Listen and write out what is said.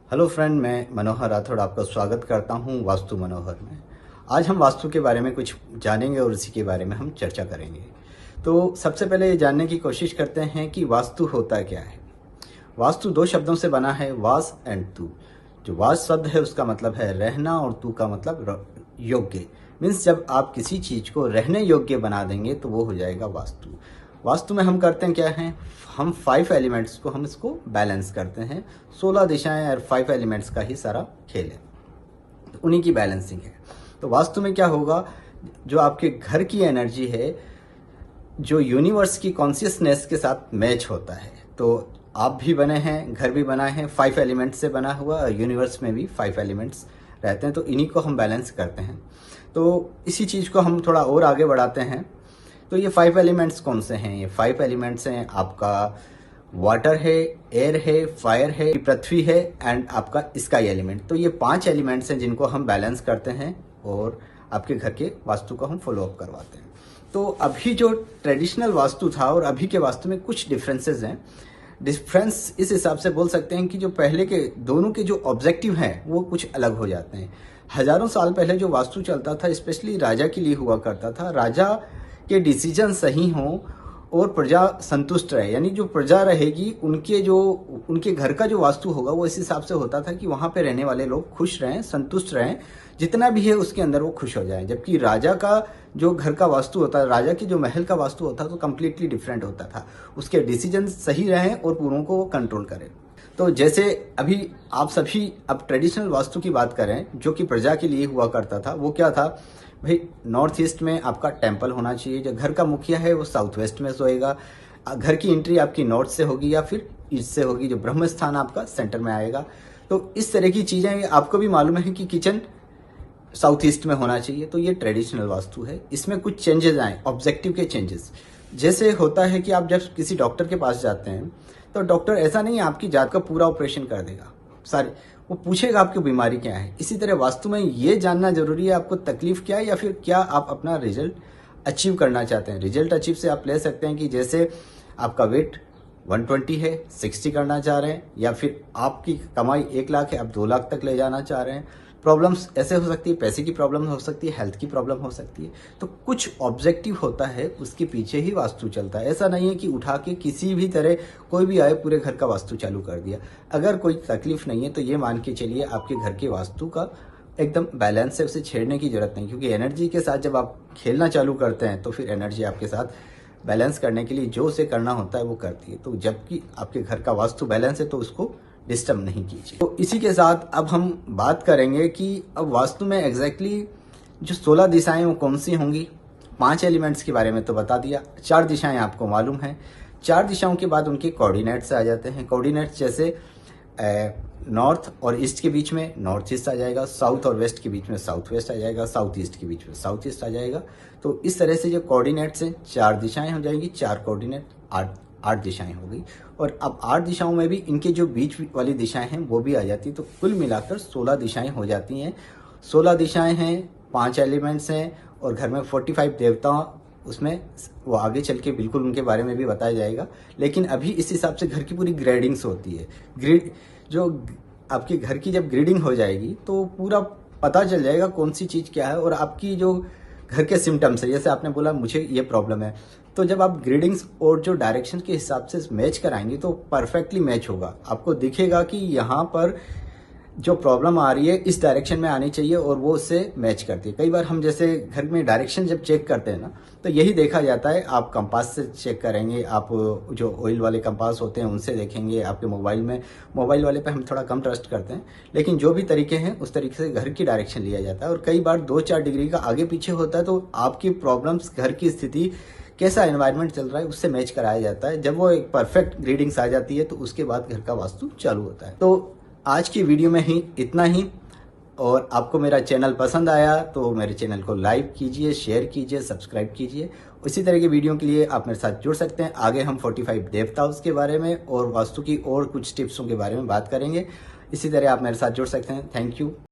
Hello friend, मैं मनोहर राठौड़ आपका स्वागत करता हूं वास्तु मनोहर में। आज हम वास्तु के बारे में कुछ जानेंगे और इसी के बारे में हम चर्चा करेंगे। तो सबसे पहले ये जानने की कोशिश करते हैं कि वास्तु होता क्या है। वास्तु दो शब्दों से बना है, वास एंड तू। जो वास शब्द है उसका मतलब है रहना और तू का मतलब योग्य। मीन्स जब आप किसी चीज को रहने योग्य बना देंगे तो वो हो जाएगा वास्तु। वास्तु में हम करते हैं क्या है, हम 5 एलिमेंट्स को हम इसको बैलेंस करते हैं। 16 दिशाएं और 5 एलिमेंट्स का ही सारा खेल है, तो उन्हीं की बैलेंसिंग है। तो वास्तु में क्या होगा, जो आपके घर की एनर्जी है जो यूनिवर्स की कॉन्शियसनेस के साथ मैच होता है। तो आप भी बने हैं, घर भी बना है 5 एलिमेंट्स से बना हुआ, और यूनिवर्स में भी 5 एलिमेंट्स रहते हैं, तो इन्हीं को हम बैलेंस करते हैं। तो इसी चीज को हम थोड़ा और आगे बढ़ाते हैं। तो ये 5 एलिमेंट्स कौन से हैं? ये 5 एलिमेंट्स हैं, आपका वाटर है, एयर है, फायर है, पृथ्वी है एंड आपका स्काई एलिमेंट। तो ये 5 एलिमेंट्स हैं जिनको हम बैलेंस करते हैं और आपके घर के वास्तु को हम फॉलो अप करवाते हैं। तो अभी जो ट्रेडिशनल वास्तु था और अभी के वास्तु में कुछ डिफरेंसेस हैं। डिफरेंस इस हिसाब से बोल सकते हैं कि जो पहले के दोनों के जो ऑब्जेक्टिव हैं वो कुछ अलग हो जाते हैं। हजारों साल पहले जो वास्तु चलता था स्पेशली राजा के लिए हुआ करता था। राजा के डिसीजन सही हों और प्रजा संतुष्ट रहे, यानी जो प्रजा रहेगी उनके घर का जो वास्तु होगा वो इस हिसाब से होता था कि वहां पे रहने वाले लोग खुश रहें, संतुष्ट रहें, जितना भी है उसके अंदर वो खुश हो जाएं। जबकि राजा का जो घर का वास्तु होता है, राजा की जो महल का वास्तु होता तो कम्प्लीटली डिफरेंट होता था। उसके डिसीजन सही रहें और पूरों को वो कंट्रोल करें। तो जैसे अभी आप सभी अब ट्रेडिशनल वास्तु की बात करें जो कि प्रजा के लिए हुआ करता था, वो क्या था भाई, नॉर्थ ईस्ट में आपका टेम्पल होना चाहिए। जो घर का मुखिया है वो साउथ वेस्ट में सोएगा। घर की एंट्री आपकी नॉर्थ से होगी या फिर ईस्ट से होगी। जो ब्रह्म स्थान आपका सेंटर में आएगा। तो इस तरह की चीजें आपको भी मालूम है कि किचन साउथ ईस्ट में होना चाहिए। तो ये ट्रेडिशनल वास्तु है। इसमें कुछ चेंजेस आए, ऑब्जेक्टिव के चेंजेस। जैसे होता है कि आप जब किसी डॉक्टर के पास जाते हैं तो डॉक्टर ऐसा नहीं है आपकी जात का पूरा ऑपरेशन कर देगा, सारे वो पूछेगा आपकी बीमारी क्या है। इसी तरह वास्तु में ये जानना जरूरी है आपको तकलीफ क्या है या फिर क्या आप अपना रिजल्ट अचीव करना चाहते हैं। रिजल्ट अचीव से आप ले सकते हैं कि जैसे आपका वेट 120 है, 60 करना चाह रहे हैं, या फिर आपकी कमाई 1 लाख है, आप 2 लाख तक ले जाना चाह रहे हैं। प्रॉब्लम्स ऐसे हो सकती है, पैसे की प्रॉब्लम हो सकती है, हेल्थ की प्रॉब्लम हो सकती है। तो कुछ ऑब्जेक्टिव होता है, उसके पीछे ही वास्तु चलता है। ऐसा नहीं है कि उठा के किसी भी तरह कोई भी आए पूरे घर का वास्तु चालू कर दिया। अगर कोई तकलीफ नहीं है तो ये मान के चलिए आपके घर के वास्तु का एकदम बैलेंस है, उसे छेड़ने की जरूरत नहीं। क्योंकि एनर्जी के साथ जब आप खेलना चालू करते हैं तो फिर एनर्जी आपके साथ बैलेंस करने के लिए जो उसे करना होता है वो करती है। तो जबकि आपके घर का वास्तु बैलेंस है तो उसको डिस्टर्ब नहीं कीजिए। तो इसी के साथ अब हम बात करेंगे कि अब वास्तु में एग्जैक्टली जो 16 दिशाएं वो कौन सी होंगी। 5 एलिमेंट्स के बारे में तो बता दिया, 4 दिशाएं आपको मालूम है। 4 दिशाओं के बाद उनके कोऑर्डिनेट्स आ जाते हैं। कोऑर्डिनेट्स जैसे नॉर्थ और ईस्ट के बीच में नॉर्थ ईस्ट आ जाएगा, साउथ और वेस्ट के बीच में साउथ वेस्ट आ जाएगा, साउथ ईस्ट के बीच में साउथ ईस्ट आ जाएगा। तो इस तरह से जो कोऑर्डिनेट्स हैं 4 दिशाएं हो जाएंगी। 4 कोऑर्डिनेट 8 दिशाएं हो गई। और अब 8 दिशाओं में भी इनके जो बीच वाली दिशाएं हैं वो भी आ जाती है। तो कुल मिलाकर 16 दिशाएं हो जाती हैं। 16 दिशाएं हैं, 5 एलिमेंट्स हैं और घर में 45 देवता, उसमें वो आगे चल के बिल्कुल उनके बारे में भी बताया जाएगा। लेकिन अभी इस हिसाब से घर की पूरी ग्रेडिंग्स होती है। ग्रिड जो आपके घर की जब ग्रेडिंग हो जाएगी तो पूरा पता चल जाएगा कौन सी चीज क्या है। और आपकी जो घर के सिम्टम्स है, जैसे आपने बोला मुझे ये प्रॉब्लम है, तो जब आप ग्रेडिंग्स और जो डायरेक्शन के हिसाब से मैच कराएंगे तो परफेक्टली मैच होगा। आपको दिखेगा कि यहाँ पर जो प्रॉब्लम आ रही है इस डायरेक्शन में आनी चाहिए और वो उससे मैच करती है। कई बार हम जैसे घर में डायरेक्शन जब चेक करते हैं ना तो यही देखा जाता है। आप कंपास से चेक करेंगे, आप जो ऑयल वाले कंपास होते हैं उनसे देखेंगे, आपके मोबाइल वाले पे हम थोड़ा कम ट्रस्ट करते हैं। लेकिन जो भी तरीके हैं उस तरीके से घर की डायरेक्शन लिया जाता है। और कई बार 2-4 डिग्री का आगे पीछे होता है तो आपकी प्रॉब्लम्स, घर की स्थिति, कैसा एनवायरनमेंट चल रहा है उससे मैच कराया जाता है। जब वो एक परफेक्ट ग्रीडिंग्स आ जाती है तो उसके बाद घर का वास्तु चालू होता है। तो आज की वीडियो में ही इतना ही। और आपको मेरा चैनल पसंद आया तो मेरे चैनल को लाइक कीजिए, शेयर कीजिए, सब्सक्राइब कीजिए। इसी तरह की वीडियो के लिए आप मेरे साथ जुड़ सकते हैं। आगे हम 45 देवताओं के बारे में और वास्तु की और कुछ टिप्सों के बारे में बात करेंगे। इसी तरह आप मेरे साथ जुड़ सकते हैं। Thank you.